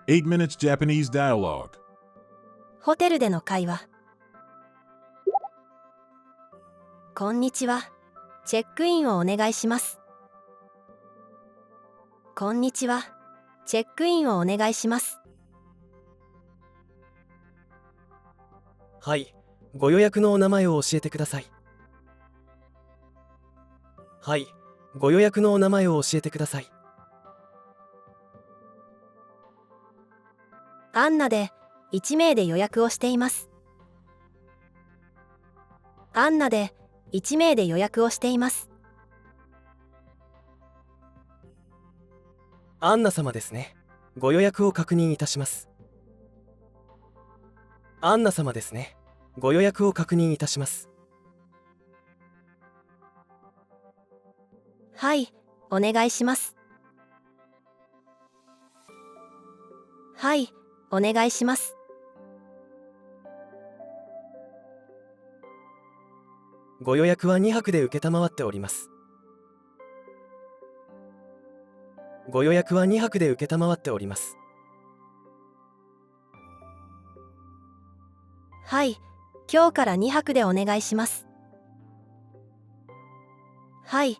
8 minutes Japanese dialogue. ホテルでの会話。こんにちは。チェックインをお願いします。こんにちは。チェックインをお願いします。はい、ご予約のお名前を教えてください。はい、ご予約のお名前を教えてください。アンナで1名で予約をしています。アンナで1名で予約をしています。アンナ様ですね。ご予約を確認いたします。アンナ様ですね。ご予約を確認いたします。はい、お願いします。はい、お願いします。ご予約は2泊で承っております。ご予約は2泊で承っております。はい、今日から2泊でお願いします。はい、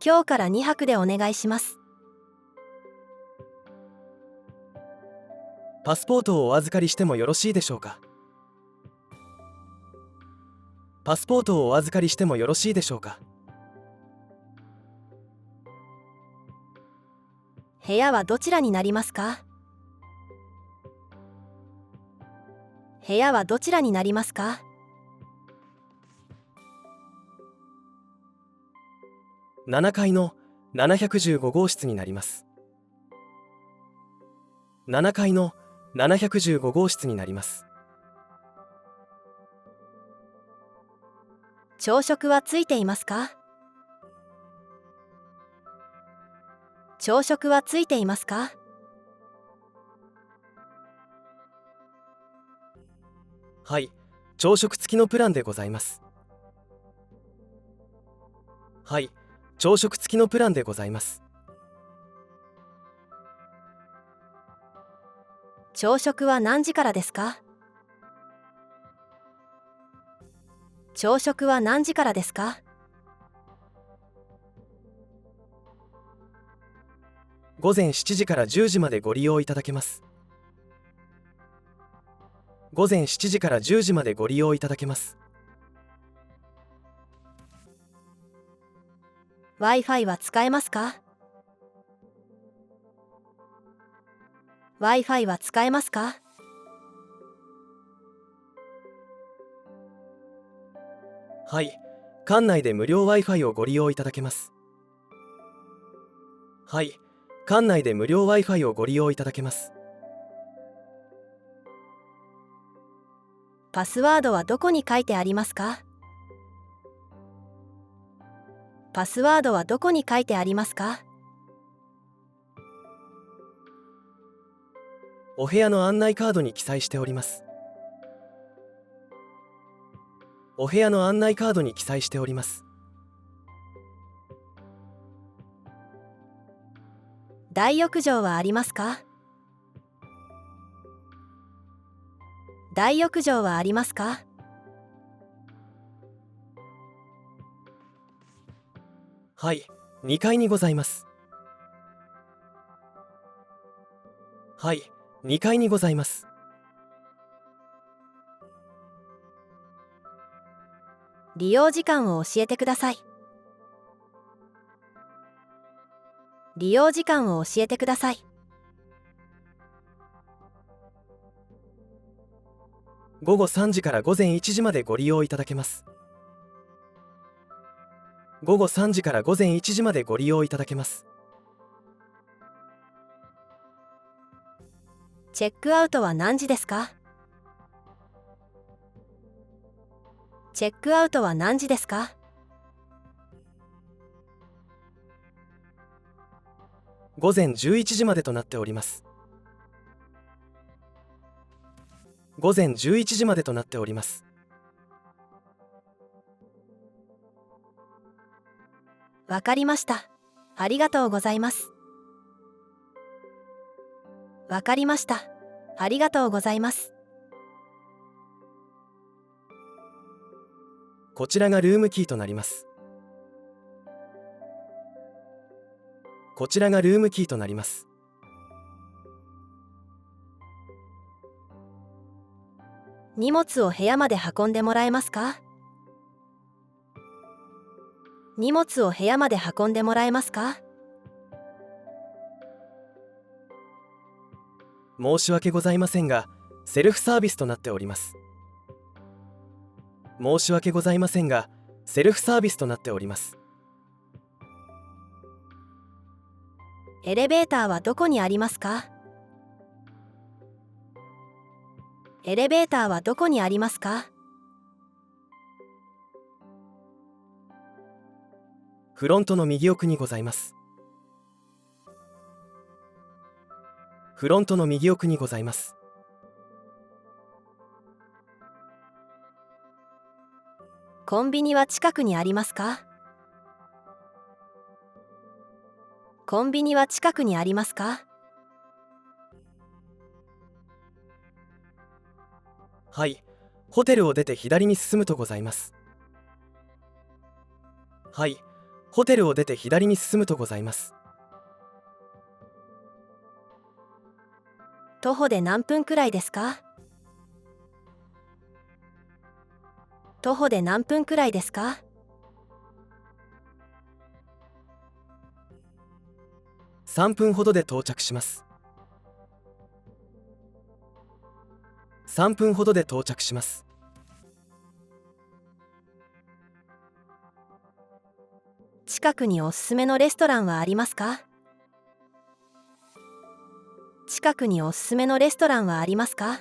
今日から2泊でお願いします。パスポートをお預かりしてもよろしいでしょうか。パスポートをお預かりしてもよろしいでしょうか。部屋はどちらになりますか？部屋はどちらになりますか？7階の715号室になります。7階の715号室になります。朝食はついていますか？朝食はついていますか？はい、朝食付きのプランでございます。はい、朝食付きのプランでございます。朝食は何時からですか？朝食は何時からですか？午前7時から10時までご利用いただけます。午前7時から10時までご利用いただけます。Wi-Fi は使えますか？ Wi-Fi は使えますか？はい、館内で無料 Wi-Fi をご利用いただけます。はい、館内で無料 Wi-Fi をご利用いただけます。パスワードはどこに書いてありますか？パスワードはどこに書いてありますか？お部屋の案内カードに記載しております。お部屋の案内カードに記載しております。大浴場はありますか？大浴場はありますか？はい、2階にございます。はい、2階にございます。利用時間を教えてください。利用時間を教えてください。午後3時から午前1時までご利用いただけます。午後3時から午前1時までご利用いただけます。チェックアウトは何時ですか？チェックアウトは何時ですか？午前11時までとなっております。午前11時までとなっております。わかりました。ありがとうございます。わかりました。ありがとうございます。こちらがルームキーとなります。こちらがルームキーとなります。荷物を部屋まで運んでもらえますか？荷物を部屋まで運んでもらえますか？申し訳ございませんが、セルフサービスとなっております。申し訳ございませんが、セルフサービスとなっております。エレベーターはどこにありますか？エレベーターはどこにありますか？フロントの右奥にございます。フロントの右奥にございます。コンビニは近くにありますか？コンビニは近くにありますか？はい、ホテルを出て左に進むとございます。はい、ホテルを出て左に進むとございます。徒歩で何分くらいですか？徒歩で何分くらいですか？3分ほどで到着します。3分ほどで到着します。近くにおすすめのレストランはありますか？近くにおすすめのレストランはありますか？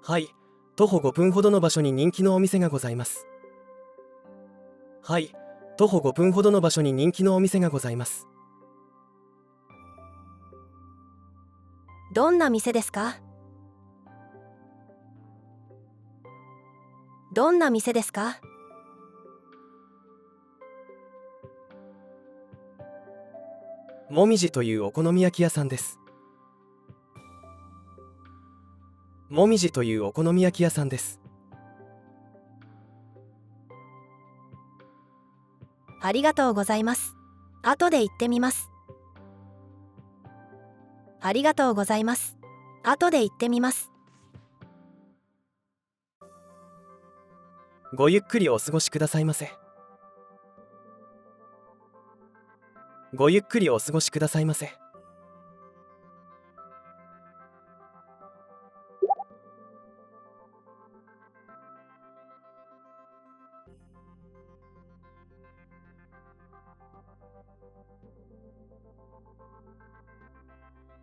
はい、徒歩5分ほどの場所に人気のお店がございます。はい、徒歩5分ほどの場所に人気のお店がございます。どんな店ですか？どんな店ですか？もみじというお好み焼き屋さんです。もみじというお好み焼き屋さんです。ありがとうございます。後で行ってみます。ありがとうございます。後で行ってみます。ごゆっくりお過ごしくださいませ。ごゆっくりお過ごしくださいませ。